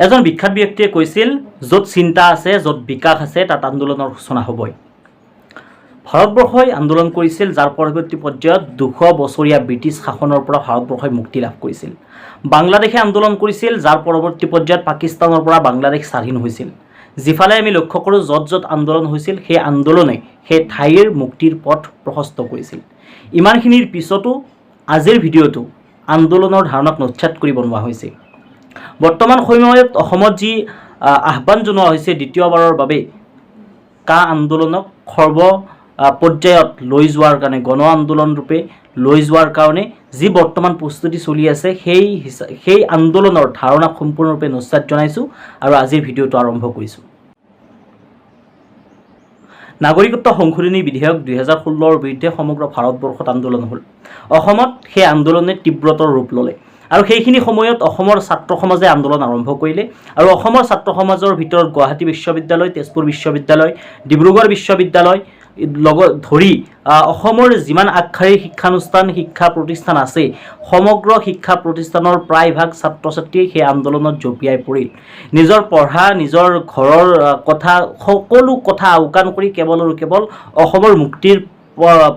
এজন বিখ্যাত ব্যক্তিয়ে কৈছিল, য'ত চিন্তা আছে, য'ত বিকাশ আছে, তাত আন্দোলনৰ সূচনা হ'বই। ভাৰতবৰ্ষই আন্দোলন কৰিছিল, যাৰ পৰৱৰ্তী পৰ্যায়ত 200 বছৰীয়া ব্ৰিটিছ শাসনৰ পৰা ভাৰতবৰ্ষই মুক্তি লাভ কৰিছিল। বাংলাদেশে আন্দোলন কৰিছিল, যাৰ পৰৱৰ্তী পৰ্যায়ত পাকিস্তানৰ পৰা বাংলাদেশ স্বাধীন হৈছিল। যিফালে আমি লক্ষ্য কৰোঁ, য'ত য'ত আন্দোলন হৈছিল, সেই আন্দোলনে সেই ঠাইৰ মুক্তিৰ পথ প্ৰশস্ত কৰিছিল। ইমানখিনিৰ পিছতো আজিৰ ভিডিঅ'টো আন্দোলনৰ ধাৰণাক নস্যাৎ কৰি বনোৱা হৈছে। বৰ্তমান সময়ত অসমত যি আহ্বান জনোৱা হৈছে দ্বিতীয়বাৰৰ বাবে কা আন্দোলনক সৰ্ব পৰ্যায়ত লৈ যোৱাৰ কাৰণে, গণ আন্দোলন ৰূপে লৈ যোৱাৰ কাৰণে যি বৰ্তমান প্ৰস্তুতি চলি আছে, সেই আন্দোলনৰ ধাৰণাক সম্পূৰ্ণৰূপে নস্যাৎ জনাইছোঁ আৰু আজিৰ ভিডিঅ'টো আৰম্ভ কৰিছোঁ। নাগৰিকত্ব সংশোধনী বিধেয়ক 2016ৰ বিৰুদ্ধে সমগ্ৰ ভাৰতবৰ্ষত আন্দোলন হ'ল। অসমত সেই আন্দোলনে তীব্ৰতৰ ৰূপ ল'লে আৰু সেইখিনি সময়ত অসমৰ ছাত্ৰ সমাজে আন্দোলন আৰম্ভ কৰিলে আৰু অসমৰ ছাত্ৰ সমাজৰ ভিতৰত গুৱাহাটী বিশ্ববিদ্যালয়, তেজপুৰ বিশ্ববিদ্যালয়, ডিব্ৰুগড় বিশ্ববিদ্যালয় লগত ধৰি অসমৰ যিমান আগশাৰীৰ শিক্ষানুষ্ঠান, শিক্ষা প্ৰতিষ্ঠান আছে, সমগ্ৰ শিক্ষা প্ৰতিষ্ঠানৰ প্ৰায়ভাগ ছাত্ৰ ছাত্ৰীয়ে সেই আন্দোলনত জঁপিয়াই পৰিল। নিজৰ পঢ়া, নিজৰ ঘৰৰ কথা, সকলো কথা আওকাণ কৰি কেৱল আৰু কেৱল অসমৰ মুক্তিৰ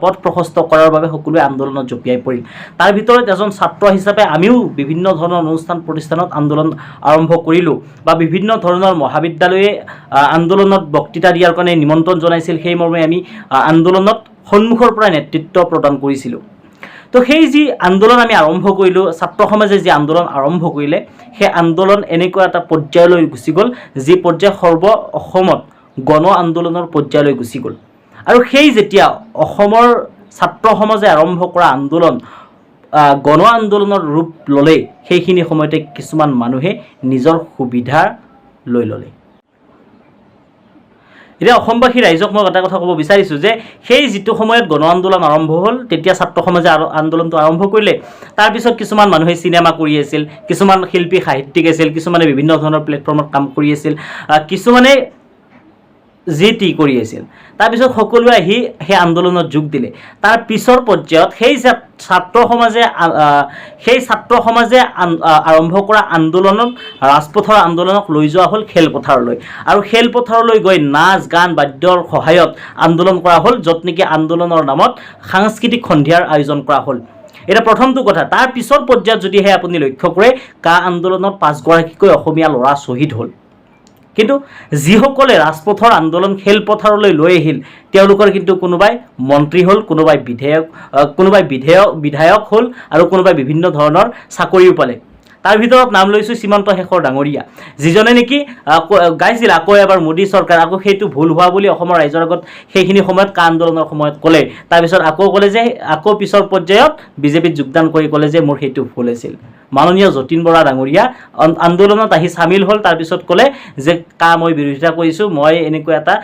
পথ প্ৰশস্ত কৰাৰ বাবে সকলোৱে আন্দোলনত জঁপিয়াই পৰিল। তাৰ ভিতৰত এজন ছাত্ৰ হিচাপে আমিও বিভিন্ন ধৰণৰ অনুষ্ঠান প্ৰতিষ্ঠানত আন্দোলন আৰম্ভ কৰিলোঁ বা বিভিন্ন ধৰণৰ মহাবিদ্যালয়ে আন্দোলনত বক্তৃতা দিয়াৰ কাৰণে নিমন্ত্ৰণ জনাইছিল। সেই মৰ্মে আমি আন্দোলনত সন্মুখৰ পৰা নেতৃত্ব প্ৰদান কৰিছিলোঁ। তো সেই যি আন্দোলন আমি আৰম্ভ কৰিলোঁ, ছাত্ৰ সমাজে যি আন্দোলন আৰম্ভ কৰিলে, সেই আন্দোলন এনেকুৱা এটা পৰ্যায়লৈ গুচি গ'ল, যি পৰ্যায় সৰ্ব অসমত গণ আন্দোলনৰ পৰ্যায়লৈ গুচি গ'ল। আৰু সেই যেতিয়া অসমৰ ছাত্ৰ সমাজে আৰম্ভ কৰা আন্দোলন গণ আন্দোলনৰ ৰূপ ল'লে, সেইখিনি সময়তে কিছুমান মানুহে নিজৰ সুবিধা লৈ ল'লে। এতিয়া অসমবাসী ৰাইজক মই এটা কথা ক'ব বিচাৰিছোঁ যে সেই যিটো সময়ত গণ আন্দোলন আৰম্ভ হ'ল, তেতিয়া ছাত্ৰ সমাজে আন্দোলনটো আৰম্ভ কৰিলে। তাৰপিছত কিছুমান মানুহে চিনেমা কৰি আছিল, কিছুমান শিল্পী সাহিত্যিক আছিল, কিছুমানে বিভিন্ন ধৰণৰ প্লেটফৰ্মত কাম কৰি আছিল, কিছুমানে যি টি কৰি আছিল। তাৰপিছত সকলোৱে আহি সেই আন্দোলনত যোগ দিলে। তাৰ পিছৰ পৰ্যায়ত সেই ছাত্ৰ সমাজে আৰম্ভ কৰা আন্দোলনত, ৰাজপথৰ আন্দোলনক লৈ যোৱা হ'ল খেলপথাৰলৈ আৰু খেলপথাৰলৈ গৈ নাচ গান বাদ্যৰ সহায়ত আন্দোলন কৰা হ'ল, য'ত নেকি আন্দোলনৰ নামত সাংস্কৃতিক সন্ধিয়াৰ আয়োজন কৰা হ'ল। এটা প্ৰথমটো কথা। তাৰ পিছৰ পৰ্যায়ত যদিহে আপুনি লক্ষ্য কৰে, কা আন্দোলনত 5গৰাকীকৈ অসমীয়া ল'ৰা শ্বহীদ হ'ল। কিন্তু যিসকলে ৰাজপথৰ আন্দোলন খেলপথাৰলৈ লৈ আহিল, তেওঁলোকৰ কিন্তু কোনোবাই মন্ত্ৰী হ'ল, কোনোবাই বিধায়ক হ'ল আৰু কোনোবাই বিভিন্ন ধৰণৰ চাকৰিও পালে। তাৰ ভিতৰত নাম লৈছোঁ শ্ৰীমন্ত শেখৰ ডাঙৰীয়া, যিজনে নেকি গাইছিল আকৌ এবাৰ মোদী চৰকাৰ, আকৌ সেইটো ভুল হোৱা বুলি অসমৰ ৰাইজৰ আগত সেইখিনি সময়ত কা আন্দোলনৰ সময়ত ক'লে। তাৰপিছত আকৌ ক'লে যে, আকৌ পিছৰ পৰ্যায়ত বিজেপিত যোগদান কৰি ক'লে যে মোৰ সেইটো ভুল আছিল। মাননীয় যতীন বৰা ডাঙৰীয়া আন্দোলনত আহি চামিল হ'ল, তাৰপিছত ক'লে যে মই বিৰোধিতা কৰিছোঁ, মই এনেকুৱা এটা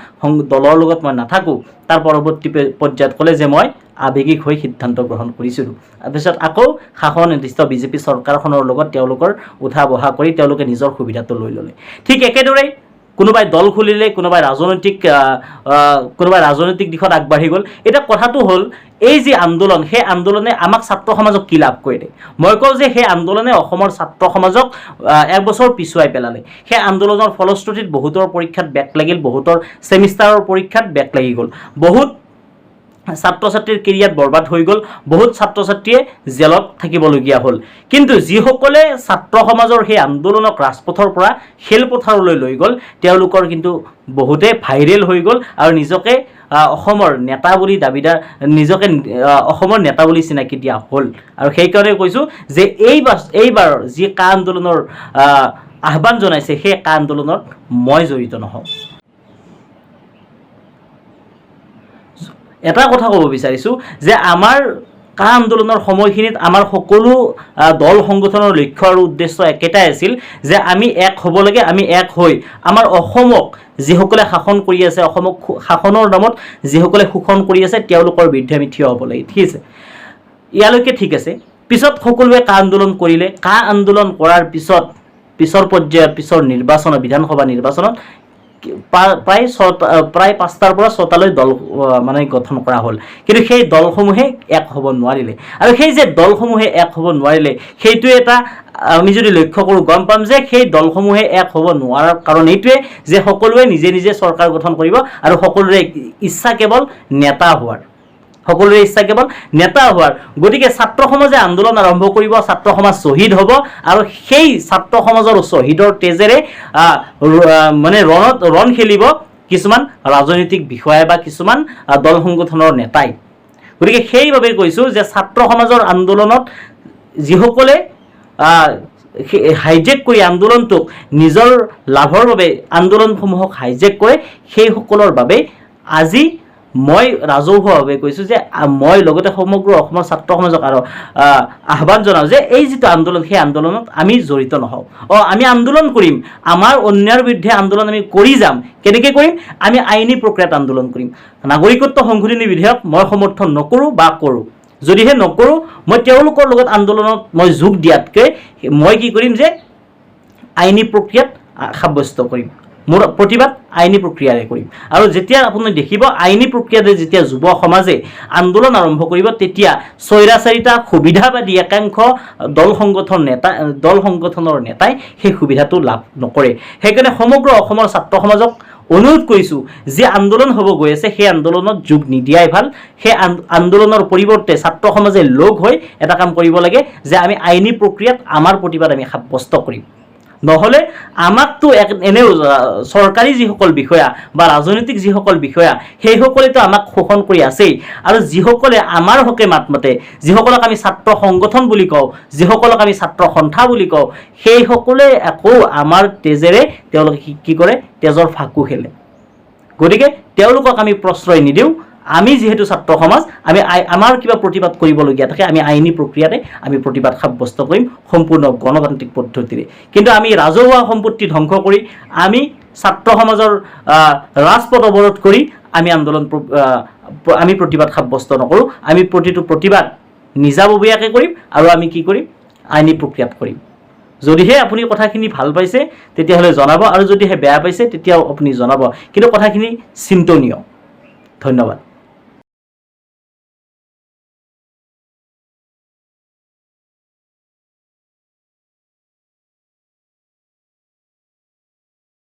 দলৰ লগত মই নাথাকোঁ। তাৰ পৰৱৰ্তী পৰ্যায়ত ক'লে যে মই আৱেগিক হৈ সিদ্ধান্ত গ্ৰহণ কৰিছিলোঁ। তাৰপিছত আকৌ শাসন নিৰ্দিষ্ট বিজেপি চৰকাৰখনৰ লগত তেওঁলোকৰ উঠা বহা কৰি তেওঁলোকে নিজৰ সুবিধাটো লৈ ল'লে। ঠিক একেদৰেই কোনোবাই দল খুলিলে, কোনোবাই ৰাজনৈতিক দিশত আগবাঢ়ি গ'ল। এতিয়া কথাটো হ'ল, এই যি আন্দোলন, সেই আন্দোলনে আমাক ছাত্ৰ সমাজক কি লাভ কৰিলে? মই কওঁ যে সেই আন্দোলনে অসমৰ ছাত্ৰ সমাজক এক বছৰ পিছুৱাই পেলালে। সেই আন্দোলনৰ ফলশ্ৰুতিত বহুতৰ পৰীক্ষাত বেক লাগিল, বহুতৰ ছেমিষ্টাৰৰ পৰীক্ষাত বেক লাগি গ'ল, বহুত ছাত্ৰ ছাত্ৰীৰ কেৰিয়াৰ বৰবাদ হৈ গ'ল, বহুত ছাত্ৰ ছাত্ৰীয়ে জেলত থাকিবলগীয়া হ'ল। কিন্তু যিসকলে ছাত্ৰ সমাজৰ সেই আন্দোলনক ৰাজপথৰ পৰা খেলপথাৰলৈ লৈ গ'ল, তেওঁলোকৰ কিন্তু বহুতে ভাইৰেল হৈ গ'ল আৰু নিজকে অসমৰ নেতা বুলি অসমৰ নেতা বুলি চিনাকি দিয়া হ'ল। আৰু সেইকাৰণে কৈছোঁ যে এইবাৰ যি কা আন্দোলনৰ আহ্বান জনাইছে, সেই কা আন্দোলনত মই জড়িত নহওঁ। এটা কথা ক'ব বিচাৰিছোঁ যে আমাৰ কা আন্দোলনৰ সময়খিনিত আমাৰ সকলো দল সংগঠনৰ লক্ষ্য আৰু উদ্দেশ্য একেটাই আছিল যে আমি এক হ'ব লাগে। আমি এক হৈ আমাৰ অসমক যিসকলে শাসন কৰি আছে, অসমক শাসনৰ নামত যিসকলে শোষণ কৰি আছে, তেওঁলোকৰ বিৰুদ্ধে আমি থিয় হ'ব লাগে। ঠিক আছে, ইয়ালৈকে ঠিক আছে। পিছত সকলোৱে কা আন্দোলন কৰিলে। কা আন্দোলন কৰাৰ পিছৰ পৰ্যায়ত, পিছৰ নিৰ্বাচনত, বিধানসভা নিৰ্বাচনত প্ৰায় 5টাৰ পৰা 6টালৈ দল মানে গঠন কৰা হ'ল, কিন্তু সেই দলসমূহে এক হ'ব নোৱাৰিলে। আৰু সেই যে দলসমূহে এক হ'ব নোৱাৰিলে, সেইটো এটা আমি যদি লক্ষ্য কৰোঁ গম পাম যে সেই দলসমূহে এক হ'ব নোৱাৰাৰ কাৰণ এইটোৱে যে সকলোৱে নিজে নিজে চৰকাৰ গঠন কৰিব আৰু সকলোৰে ইচ্ছা কেৱল নেতা হোৱাৰ, সকলোৰে ইচ্ছা কেৱল নেতা হোৱাৰ। গতিকে ছাত্ৰ সমাজে আন্দোলন আৰম্ভ কৰিব, ছাত্ৰ সমাজ শ্বহীদ হ'ব, আৰু সেই ছাত্ৰ সমাজৰ শ্বহীদৰ তেজেৰে মানে ৰণ খেলিব কিছুমান ৰাজনৈতিক বিষয়া বা কিছুমান দল সংগঠনৰ নেতাই। গতিকে সেইবাবে কৈছোঁ যে ছাত্ৰ সমাজৰ আন্দোলনত যিসকলে হাইজেক কৰি আন্দোলনটোক নিজৰ লাভৰ বাবে আন্দোলনসমূহক হাইজেক কৰে, সেইসকলৰ বাবে আজি মই ৰাজহুৱাভাৱে কৈছোঁ যে মই লগতে সমগ্ৰ অসমৰ ছাত্ৰ সমাজক আৰু আহ্বান জনাওঁ যে এই যিটো আন্দোলন, সেই আন্দোলনত আমি জড়িত নহওঁ। আমি আন্দোলন কৰিম, আমাৰ অন্যায়ৰ বিৰুদ্ধে আন্দোলন আমি কৰি যাম। কেনেকৈ কৰিম? আমি আইনী প্ৰক্ৰিয়াত আন্দোলন কৰিম। নাগৰিকত্ব সংশোধনী বিধেয়ক মই সমৰ্থন নকৰোঁ বা কৰোঁ, যদিহে নকৰোঁ মই তেওঁলোকৰ লগত আন্দোলনত মই যোগ দিয়াতকৈ মই কি কৰিম যে আইনী প্ৰক্ৰিয়াত সাব্যস্ত কৰিম, মোৰ প্ৰতিবাদ আইনী প্ৰক্ৰিয়াৰে কৰিম। আৰু যেতিয়া আপুনি দেখিব আইনী প্ৰক্ৰিয়াৰে যেতিয়া যুৱ সমাজে আন্দোলন আৰম্ভ কৰিব, তেতিয়া স্বৈৰাচাৰিতা সুবিধাবাদী একাংশ দল সংগঠনৰ নেতাই সেই সুবিধাটো লাভ নকৰে। সেইকাৰণে সমগ্ৰ অসমৰ ছাত্ৰ সমাজক অনুৰোধ কৰিছোঁ যে আন্দোলন হ'ব গৈ আছে, সেই আন্দোলনত যোগ নিদিয়াই ভাল। সেই আন্দোলনৰ পৰিৱৰ্তে ছাত্ৰ সমাজে লগ হৈ এটা কাম কৰিব লাগে যে আমি আইনী প্ৰক্ৰিয়াত আমাৰ প্ৰতিবাদ আমি সাব্যস্ত কৰিম। নহ'লে আমাকতো এনেও চৰকাৰী যিসকল বিষয়া বা ৰাজনৈতিক যিসকল বিষয়া, সেইসকলেতো আমাক শোষণ কৰি আছেই। আৰু যিসকলে আমাৰ হকে মাত মাতে, যিসকলক আমি ছাত্ৰ সংগঠন বুলি কওঁ, যিসকলক আমি ছাত্ৰ সন্থা বুলি কওঁ, সেইসকলে আকৌ আমাৰ তেজেৰে তেওঁলোকে কি কৰে? তেজৰ ফাকু খেলে। গতিকে তেওঁলোকক আমি প্ৰশ্ৰয় নিদিওঁ। আমি যিহেতু ছাত্ৰ সমাজ, আমি আমাৰ কিবা প্ৰতিবাদ কৰিবলগীয়া থাকে, আমি আইনী প্ৰক্ৰিয়াতে আমি প্ৰতিবাদ সাব্যস্ত কৰিম সম্পূৰ্ণ গণতান্ত্ৰিক পদ্ধতিৰে। কিন্তু আমি ৰাজহুৱা সম্পত্তি ধ্বংস কৰি, আমি ছাত্ৰ সমাজৰ ৰাজপথ অৱৰোধ কৰি আমি প্ৰতিবাদ সাব্যস্ত নকৰোঁ। আমি প্ৰতিটো প্ৰতিবাদ নিজাববীয়াকৈ কৰিম আৰু আমি কি কৰিম? আইনী প্ৰক্ৰিয়াত কৰিম। যদিহে আপুনি কথাখিনি ভাল পাইছে তেতিয়াহ'লে জনাব, আৰু যদিহে বেয়া পাইছে তেতিয়াও আপুনি জনাব, কিন্তু কথাখিনি চিন্তনীয়। ধন্যবাদ।